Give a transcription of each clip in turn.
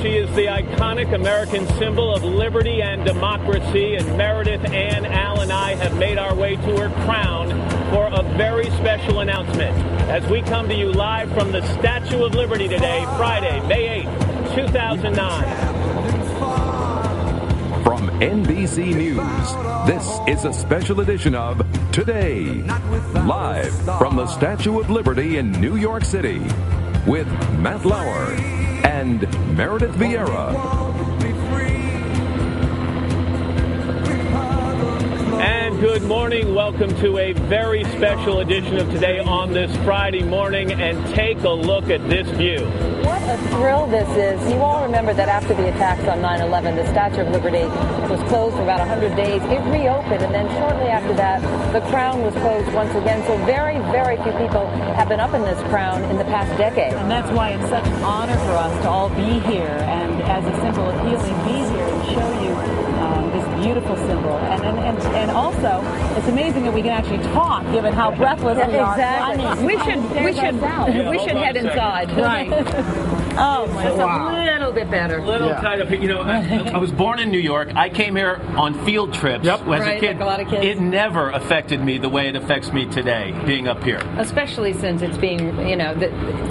She is the iconic American symbol of liberty and democracy, and Meredith Ann Al and I have made our way to her crown for a very special announcement as we come to you live from the Statue of Liberty today, Friday, May 8th, 2009. From NBC News, this is a special edition of Today, live from the Statue of Liberty in New York City, with Matt Lauer and Meredith Vieira. And good morning. Welcome to a very special edition of Today on this Friday morning. And take a look at this view. What a thrill this is. You all remember that after the attacks on 9/11, the Statue of Liberty was closed for about 100 days. It reopened, and then shortly after that, the crown was closed once again. So very, very few people have been up in this crown in the past decade. And that's why it's such an honor for us to all be here, and as a symbol of healing, be here and show you this beautiful symbol. And also, it's amazing that we can actually talk, given how breathless we are. Exactly. We should head inside. Right. Oh, just a little bit better. Kind of, you know, I was born in New York. I came here on field trips as a kid. Like a lot of kids. It never affected me the way it affects me today, being up here. Especially since it's being, you know,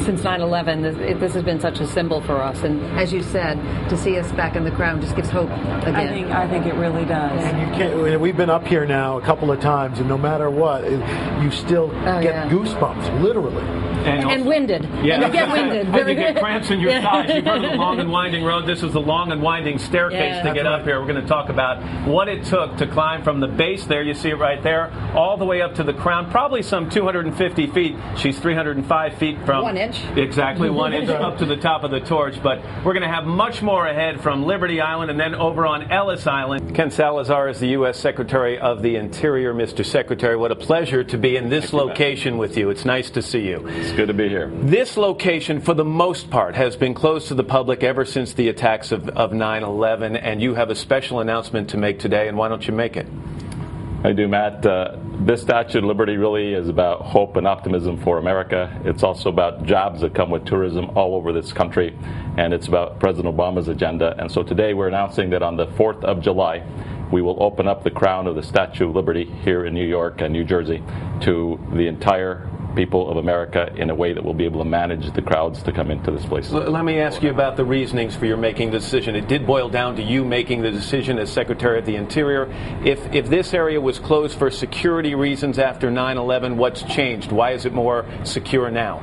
since 9/11, this has been such a symbol for us. And as you said, to see us back in the crown just gives hope again. I think it really does. And you can't, we've been up here now a couple of times, and no matter what, you still get goosebumps, literally. And winded. Yeah. And you get winded. And you get cramps in your thighs. You've heard of the long and winding road. This is the long and winding staircase to get up here. We're going to talk about what it took to climb from the base there, you see it right there, all the way up to the crown, probably some 250 feet. She's 305 feet from 1 inch. Exactly, 1 inch up to the top of the torch. But we're going to have much more ahead from Liberty Island and then over on Ellis Island. Ken Salazar is the U.S. Secretary of the Interior. Mr. Secretary, what a pleasure to be in this location with you. It's nice to see you. It's good to be here. This location, for the most part, has been closed to the public ever since the attacks of 9/11, and you have a special announcement to make today, and why don't you make it? I do, Matt. This Statue of Liberty really is about hope and optimism for America. It's also about jobs that come with tourism all over this country, and it's about President Obama's agenda. And so today we're announcing that on the 4th of July, we will open up the crown of the Statue of Liberty here in New York and New Jersey to the entire people of America in a way that will be able to manage the crowds to come into this place. Let me ask you about the reasonings for your making the decision. It did boil down to you making the decision as Secretary of the Interior. If this area was closed for security reasons after 9/11, what's changed? Why is it more secure now?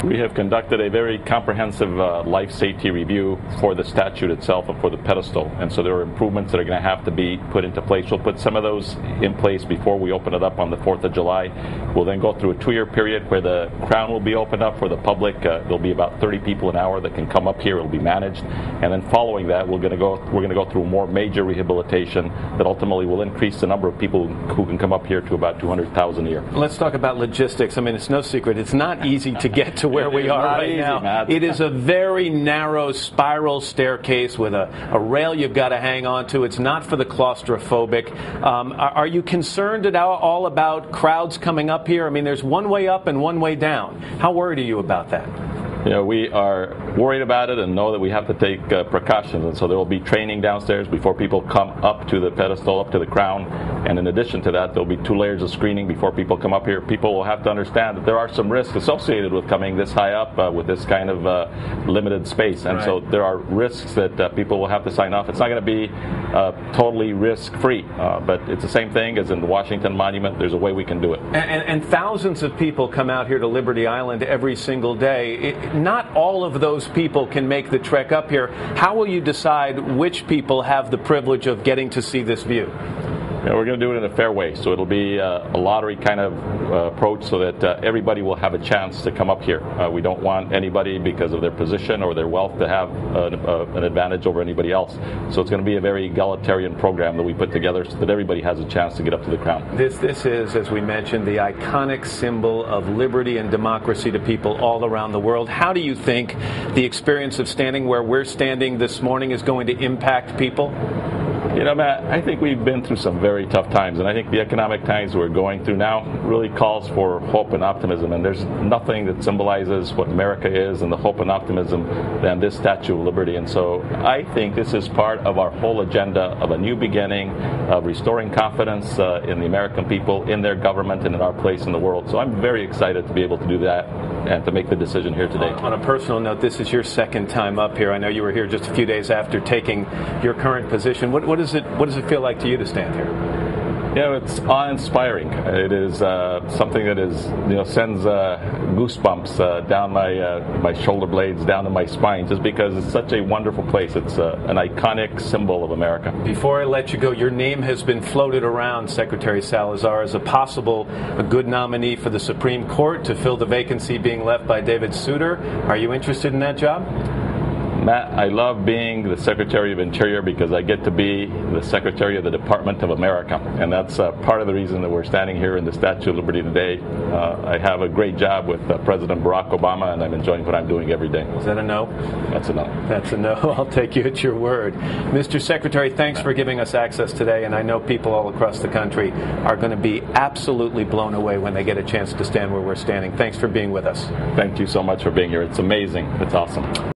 We have conducted a very comprehensive life safety review for the statue itself and for the pedestal, and so there are improvements that are going to have to be put into place. We'll put some of those in place before we open it up on the 4th of July. We'll then go through a 2-year period where the crown will be opened up for the public. There'll be about 30 people an hour that can come up here. It'll be managed, and then following that, we're going to go through more major rehabilitation that ultimately will increase the number of people who can come up here to about 200,000 a year. Let's talk about logistics. I mean, it's no secret. It's not easy to get to where we are right now. Matt. It is a very narrow spiral staircase with a rail you've got to hang on to. It's not for the claustrophobic. Are you concerned at all about crowds coming up here? I mean, there's one way up and one way down. How worried are you about that? You know, we are worried about it and know that we have to take precautions, and so there will be training downstairs before people come up to the pedestal, up to the crown, and in addition to that, there will be 2 layers of screening before people come up here. People will have to understand that there are some risks associated with coming this high up with this kind of limited space, and so there are risks that people will have to sign off. It's not going to be totally risk-free, but it's the same thing as in the Washington Monument. There's a way we can do it. And thousands of people come out here to Liberty Island every single day. Not all of those people can make the trek up here. How will you decide which people have the privilege of getting to see this view? Yeah, we're going to do it in a fair way, so it'll be a lottery kind of approach so that everybody will have a chance to come up here. We don't want anybody, because of their position or their wealth, to have an advantage over anybody else. So it's going to be a very egalitarian program that we put together so that everybody has a chance to get up to the crown. This is, as we mentioned, the iconic symbol of liberty and democracy to people all around the world. How do you think the experience of standing where we're standing this morning is going to impact people? You know, Matt, I think we've been through some very tough times, and I think the economic times we're going through now really calls for hope and optimism, and there's nothing that symbolizes what America is and the hope and optimism than this Statue of Liberty. And so I think this is part of our whole agenda of a new beginning, of restoring confidence in the American people, in their government, and in our place in the world. So I'm very excited to be able to do that and to make the decision here today. On a personal note, this is your second time up here. I know you were here just a few days after taking your current position. What does it feel like to you to stand here? You know, it's awe-inspiring. It is something that is, sends goosebumps down my shoulder blades, down to my spine, just because it's such a wonderful place. It's an iconic symbol of America. Before I let you go, your name has been floated around, Secretary Salazar, as a good nominee for the Supreme Court to fill the vacancy being left by David Souter. Are you interested in that job? Matt, I love being the Secretary of Interior because I get to be the Secretary of the Department of America. And that's part of the reason that we're standing here in the Statue of Liberty today. I have a great job with President Barack Obama, and I'm enjoying what I'm doing every day. Is that a no? That's a no. That's a no. I'll take you at your word. Mr. Secretary, thanks for giving us access today. And I know people all across the country are going to be absolutely blown away when they get a chance to stand where we're standing. Thanks for being with us. Thank you so much for being here. It's amazing. It's awesome.